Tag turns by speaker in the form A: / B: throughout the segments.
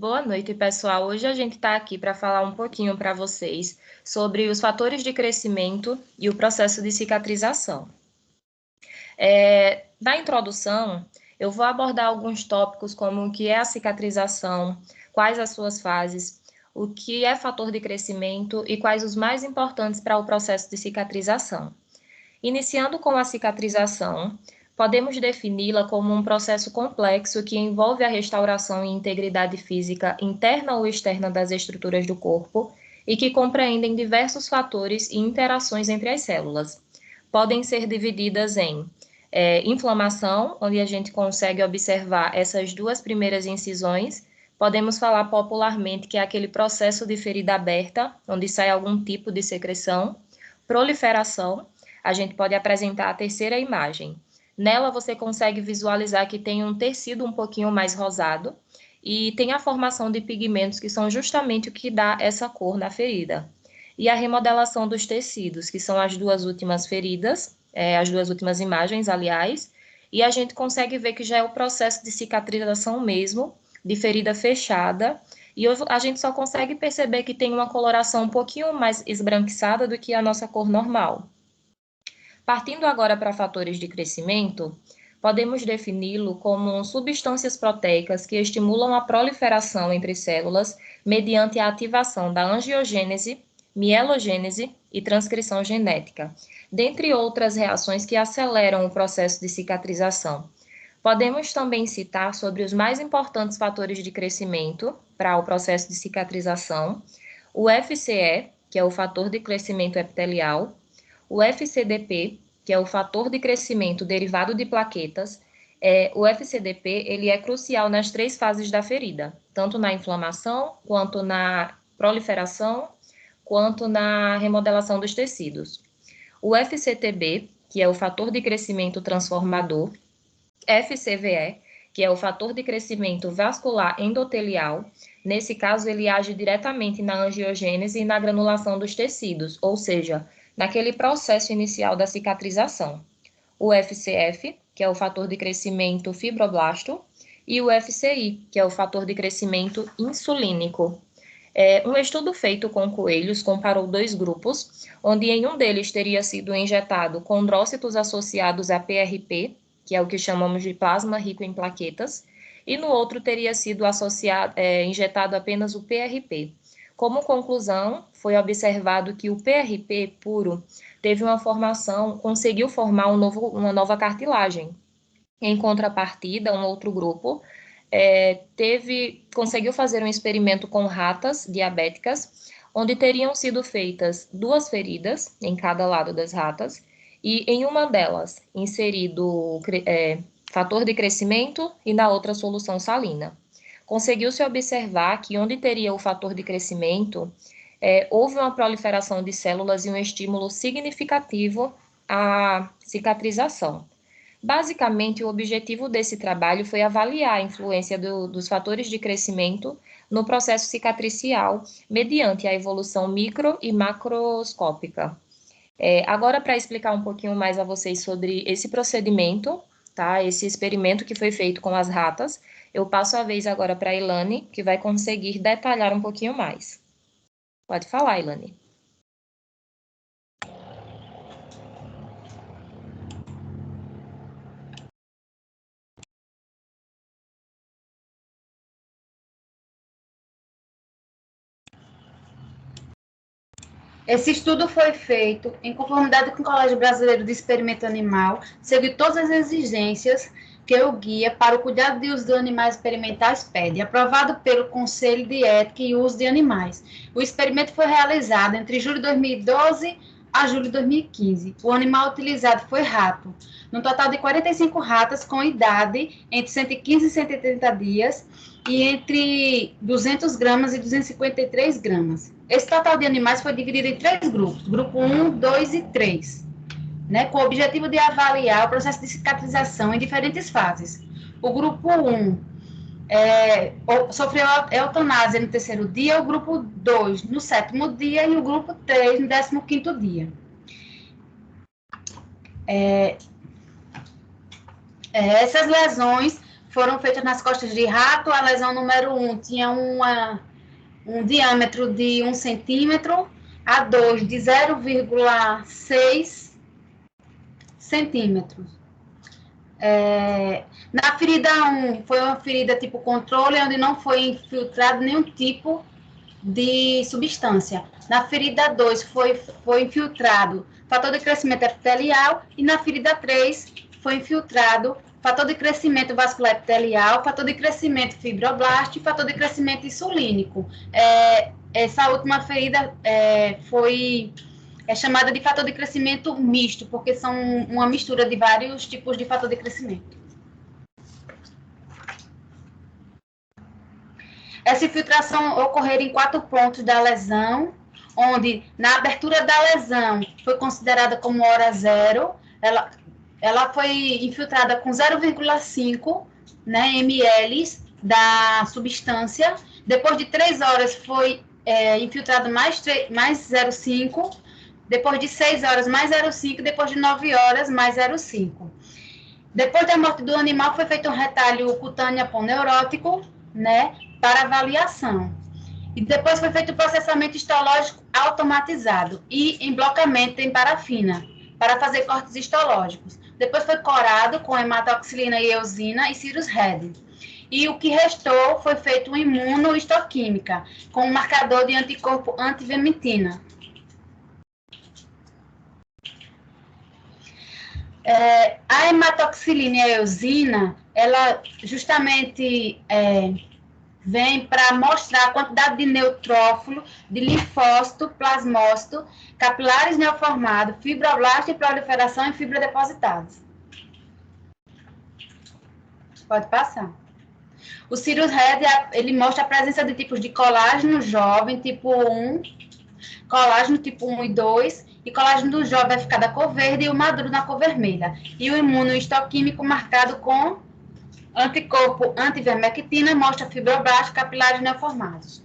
A: Boa noite, pessoal. Hoje a gente está aqui para falar um pouquinho para vocês sobre os fatores de crescimento e o processo de cicatrização. Na introdução, eu vou abordar alguns tópicos como o que é a cicatrização, quais as suas fases, o que é fator de crescimento e quais os mais importantes para o processo de cicatrização. Iniciando com a cicatrização, podemos defini-la como um processo complexo que envolve a restauração e integridade física interna ou externa das estruturas do corpo e que compreendem diversos fatores e interações entre as células. Podem ser divididas em inflamação, onde a gente consegue observar essas duas primeiras incisões. Podemos falar popularmente que é aquele processo de ferida aberta, onde sai algum tipo de secreção. Proliferação, a gente pode apresentar a terceira imagem. Nela você consegue visualizar que tem um tecido um pouquinho mais rosado e tem a formação de pigmentos que são justamente o que dá essa cor na ferida. E a remodelação dos tecidos, que são as duas últimas feridas, as duas últimas imagens, aliás, e a gente consegue ver que já é o processo de cicatrização mesmo, de ferida fechada, e a gente só consegue perceber que tem uma coloração um pouquinho mais esbranquiçada do que a nossa cor normal. Partindo agora para fatores de crescimento, podemos defini-lo como substâncias proteicas que estimulam a proliferação entre células mediante a ativação da angiogênese, mielogênese e transcrição genética, dentre outras reações que aceleram o processo de cicatrização. Podemos também citar sobre os mais importantes fatores de crescimento para o processo de cicatrização, o FCE, que é o fator de crescimento epitelial, o FCDP, que é o fator de crescimento derivado de plaquetas. O FCDP ele é crucial nas três fases da ferida, tanto na inflamação, quanto na proliferação, quanto na remodelação dos tecidos. O FCTB, que é o fator de crescimento transformador, FCVE, que é o fator de crescimento vascular endotelial. Nesse caso, ele age diretamente na angiogênese e na granulação dos tecidos, ou seja, naquele processo inicial da cicatrização. O FCF, que é o fator de crescimento fibroblasto, e o FCI, que é o fator de crescimento insulínico. Um estudo feito com coelhos comparou dois grupos, onde em um deles teria sido injetado condrócitos associados a PRP, que é o que chamamos de plasma rico em plaquetas, e no outro teria sido injetado apenas o PRP. Como conclusão, foi observado que o PRP puro teve uma formação, conseguiu formar uma nova cartilagem. Em contrapartida, um outro grupo conseguiu fazer um experimento com ratas diabéticas, onde teriam sido feitas duas feridas em cada lado das ratas, e em uma delas inserido fator de crescimento e na outra solução salina. Conseguiu-se observar que onde teria o fator de crescimento, houve uma proliferação de células e um estímulo significativo à cicatrização. Basicamente, o objetivo desse trabalho foi avaliar a influência dos fatores de crescimento no processo cicatricial, mediante a evolução micro e macroscópica. Agora, para explicar um pouquinho mais a vocês sobre esse procedimento, tá? Esse experimento que foi feito com as ratas, eu passo a vez agora para a Ilane, que vai conseguir detalhar um pouquinho mais. Pode falar, Ilane.
B: Esse estudo foi feito em conformidade com o Colégio Brasileiro de Experimento Animal, seguiu todas as exigências que o Guia para o Cuidado de Uso de Animais Experimentais pede, aprovado pelo Conselho de Ética e Uso de Animais. O experimento foi realizado entre julho de 2012 a julho de 2015. O animal utilizado foi rato, num total de 45 ratas com idade entre 115 e 130 dias e entre 200 gramas e 253 gramas. Esse total de animais foi dividido em três grupos, grupo 1, 2 e 3, né, com o objetivo de avaliar o processo de cicatrização em diferentes fases. O grupo 1 sofreu eutanásia no terceiro dia, o grupo 2 no sétimo dia e o grupo 3 no 15º dia. Essas lesões foram feitas nas costas de rato. A lesão número 1 tinha um diâmetro de 1 centímetro, a 2 de 0,6 centímetros. Na ferida 1, foi uma ferida tipo controle, onde não foi infiltrado nenhum tipo de substância. Na ferida 2, foi infiltrado fator de crescimento epitelial, e na ferida 3, foi infiltrado fator de crescimento vascular epitelial, fator de crescimento fibroblasto e fator de crescimento insulínico. Essa última ferida é chamada de fator de crescimento misto, porque são uma mistura de vários tipos de fator de crescimento. Essa infiltração ocorreu em 4 pontos da lesão, onde na abertura da lesão foi considerada como hora zero, ela foi infiltrada com 0,5 ml da substância. Depois de 3 horas foi infiltrado mais 0,5, depois de 6 horas mais 0,5, depois de 9 horas mais 0,5. Depois da morte do animal foi feito um retalho cutâneo aponeurótico, para avaliação. E depois foi feito o processamento histológico automatizado e emblocamento em parafina, para fazer cortes histológicos. Depois foi corado com hematoxilina e eosina e Cirrus Red. E o que restou foi feito uma imunohistoquímica, com um marcador de anticorpo antivermectina. A hematoxilina e a eosina, ela justamente vem para mostrar a quantidade de neutrófilo, de linfócito, plasmócito, capilares neoformados, fibroblasto e proliferação em fibra depositados. Pode passar. O Cirrus Red, ele mostra a presença de tipos de colágeno jovem, tipo 1, colágeno tipo 1 e 2, e colágeno do jovem vai ficar da cor verde e o maduro na cor vermelha. E o imunohistoquímico marcado com anticorpo antivermectina, mostra fibroblastos capilares neoformados.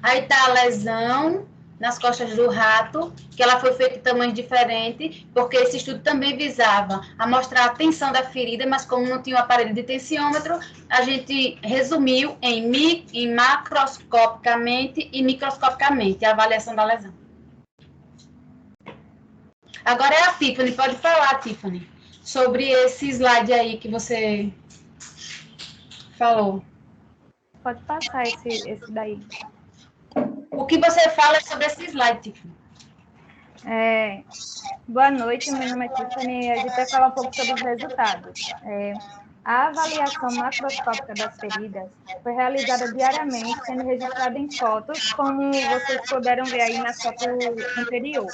B: Aí está a lesão nas costas do rato, que ela foi feita em tamanhos diferentes, porque esse estudo também visava a mostrar a tensão da ferida, mas como não tinha o aparelho de tensiômetro, a gente resumiu em macroscopicamente e microscopicamente a avaliação da lesão. Agora é a Tiffany, pode falar, Tiffany, sobre esse slide aí que você falou.
C: Pode passar esse daí.
B: O que você fala sobre esse slide, Tiffany?
C: Boa noite, meu nome é Tiffany e a gente vai falar um pouco sobre os resultados. A avaliação macroscópica das feridas foi realizada diariamente, sendo registrada em fotos, como vocês puderam ver aí na foto anterior.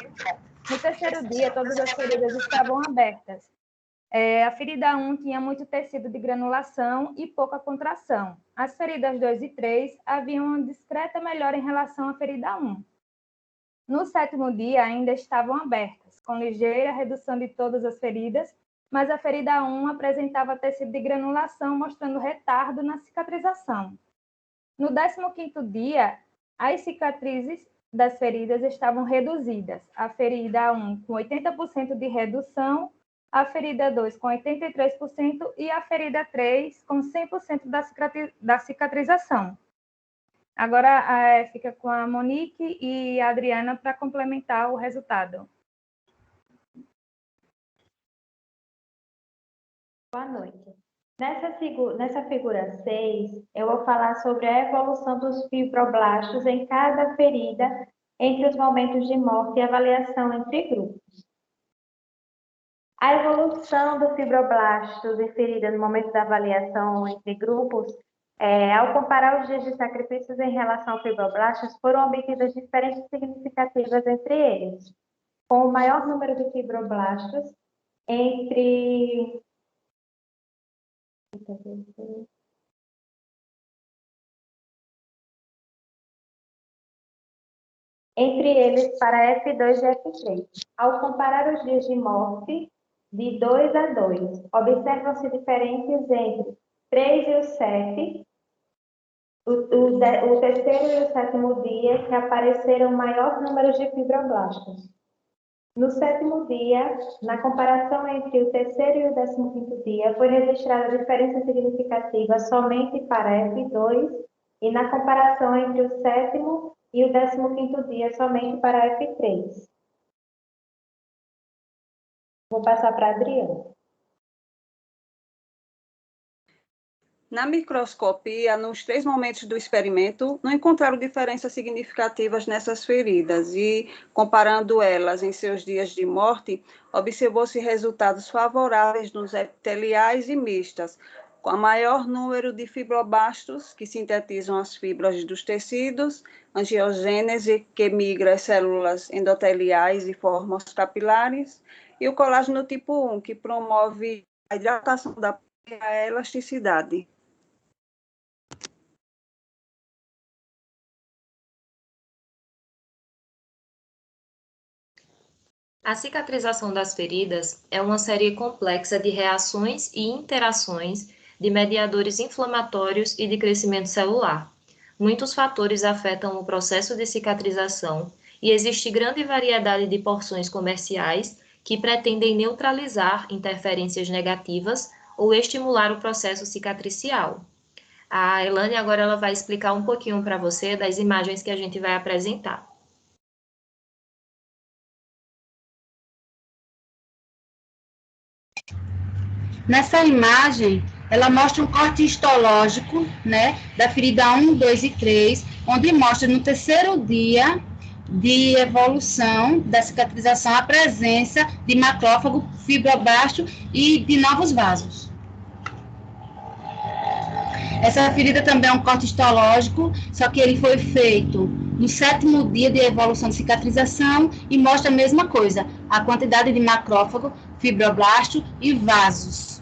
C: No terceiro dia, todas as feridas estavam abertas. A ferida 1 tinha muito tecido de granulação e pouca contração. As feridas 2 e 3 haviam uma discreta melhora em relação à ferida 1. No sétimo dia, ainda estavam abertas, com ligeira redução de todas as feridas, mas a ferida 1 apresentava tecido de granulação, mostrando retardo na cicatrização. No 15º dia, as cicatrizes das feridas estavam reduzidas. A ferida 1 com 80% de redução, a ferida 2 com 83% e a ferida 3 com 100% da cicatrização. Agora fica com a Monique e a Adriana para complementar o resultado.
D: Boa noite. Nessa figura 6, eu vou falar sobre a evolução dos fibroblastos em cada ferida entre os momentos de morte e avaliação entre grupos. A evolução do fibroblastos e ferida no momento da avaliação entre grupos, ao comparar os dias de sacrifícios em relação ao fibroblastos, foram obtidas diferenças significativas entre eles, com o maior número de fibroblastos entre eles para F2 e F3. Ao comparar os dias de morte de 2 a 2, observam-se diferenças entre 3 e o 7, o terceiro e o sétimo dia, que apareceram maior número de fibroblastos. No 7º dia, na comparação entre o 3º e o 15º dia, foi registrada diferença significativa somente para F2 e na comparação entre o 7º e o 15º dia somente para F3. Vou passar para a Adriana.
E: Na microscopia, nos 3 momentos do experimento, não encontraram diferenças significativas nessas feridas e, comparando elas em seus dias de morte, observou-se resultados favoráveis nos epiteliais e mistas, com a maior número de fibroblastos, que sintetizam as fibras dos tecidos, angiogênese, que migra as células endoteliais e forma os capilares, e o colágeno tipo 1, que promove a hidratação da pele e a elasticidade.
A: A cicatrização das feridas é uma série complexa de reações e interações de mediadores inflamatórios e de crescimento celular. Muitos fatores afetam o processo de cicatrização e existe grande variedade de porções comerciais que pretendem neutralizar interferências negativas ou estimular o processo cicatricial. A Elane agora ela vai explicar um pouquinho para você das imagens que a gente vai apresentar.
B: Nessa imagem, ela mostra um corte histológico, né, da ferida 1, 2 e 3, onde mostra no 3º dia de evolução da cicatrização a presença de macrófago, fibroblasto e de novos vasos. Essa ferida também é um corte histológico, só que ele foi feito no 7º dia de evolução de cicatrização e mostra a mesma coisa, a quantidade de macrófago, fibroblasto e vasos.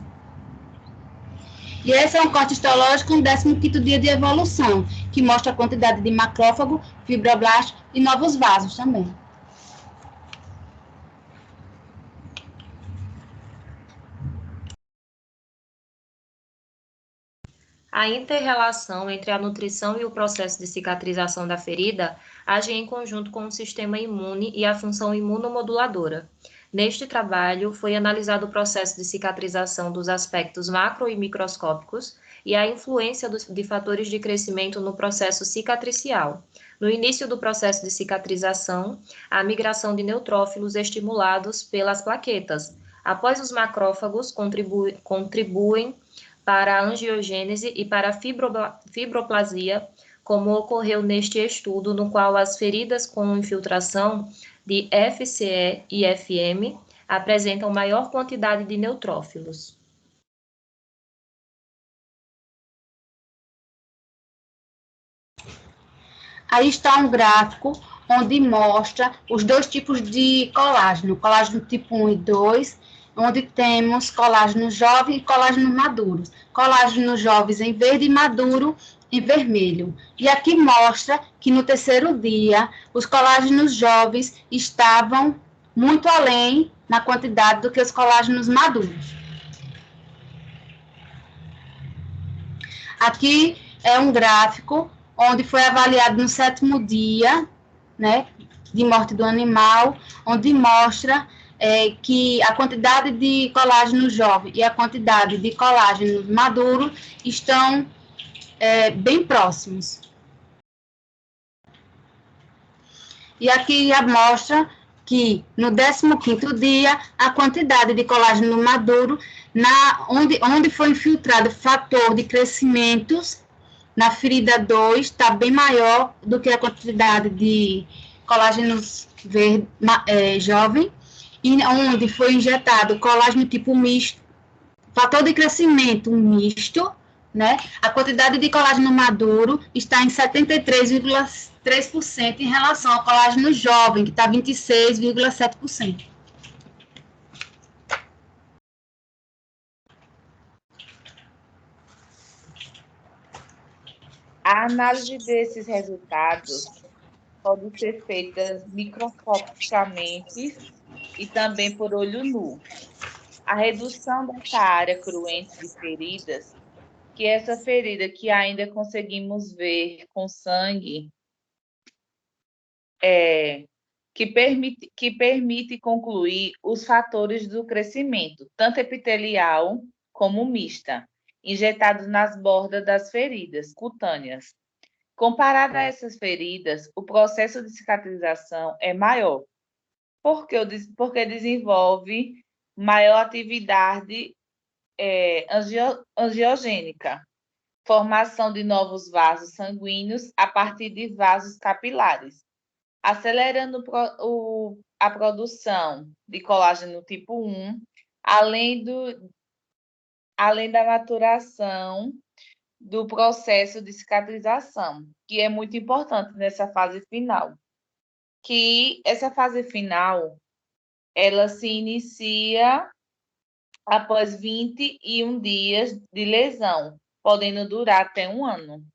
B: E esse é um corte histológico no 15º dia de evolução, que mostra a quantidade de macrófago, fibroblasto e novos vasos também.
A: A inter-relação entre a nutrição e o processo de cicatrização da ferida age em conjunto com o sistema imune e a função imunomoduladora. Neste trabalho, foi analisado o processo de cicatrização dos aspectos macro e microscópicos e a influência de fatores de crescimento no processo cicatricial. No início do processo de cicatrização, a migração de neutrófilos estimulados pelas plaquetas. Após os macrófagos contribuem para a angiogênese e para a fibroplasia, como ocorreu neste estudo, no qual as feridas com infiltração de FCE e FM apresentam maior quantidade de neutrófilos.
B: Aí está um gráfico onde mostra os 2 tipos de colágeno, colágeno tipo 1 e 2, onde temos colágeno jovem e colágeno maduro. Colágeno jovens em verde e maduro em vermelho. E aqui mostra que no 3º dia, os colágenos jovens estavam muito além na quantidade do que os colágenos maduros. Aqui é um gráfico onde foi avaliado no 7º dia, né, de morte do animal, onde mostra que a quantidade de colágeno jovem e a quantidade de colágeno maduro estão bem próximos. E aqui mostra que no 15º dia, a quantidade de colágeno maduro, onde foi infiltrado fator de crescimentos, na ferida 2, está bem maior do que a quantidade de colágeno jovem, e onde foi injetado colágeno tipo misto, fator de crescimento misto, né? A quantidade de colágeno maduro está em 73,3% em relação ao colágeno jovem, que está 26,7%.
F: A análise desses resultados pode ser feita microscopicamente e também por olho nu. A redução dessa área cruente de feridas, que é essa ferida que ainda conseguimos ver com sangue, que que permite concluir os fatores do crescimento, tanto epitelial como mista, injetados nas bordas das feridas cutâneas. Comparado a essas feridas, o processo de cicatrização é maior, porque desenvolve maior atividade angiogênica, formação de novos vasos sanguíneos a partir de vasos capilares, acelerando a produção de colágeno tipo 1, além da maturação do processo de cicatrização, que é muito importante nessa fase final. Que essa fase final, ela se inicia após 21 dias de lesão, podendo durar até 1 ano.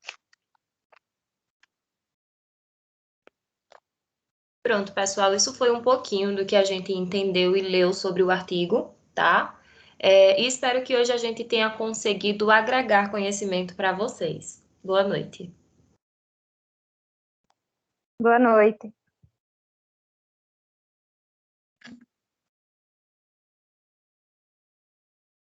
A: Pronto, pessoal, isso foi um pouquinho do que a gente entendeu e leu sobre o artigo, tá? E espero que hoje a gente tenha conseguido agregar conhecimento para vocês. Boa noite.
C: Boa noite.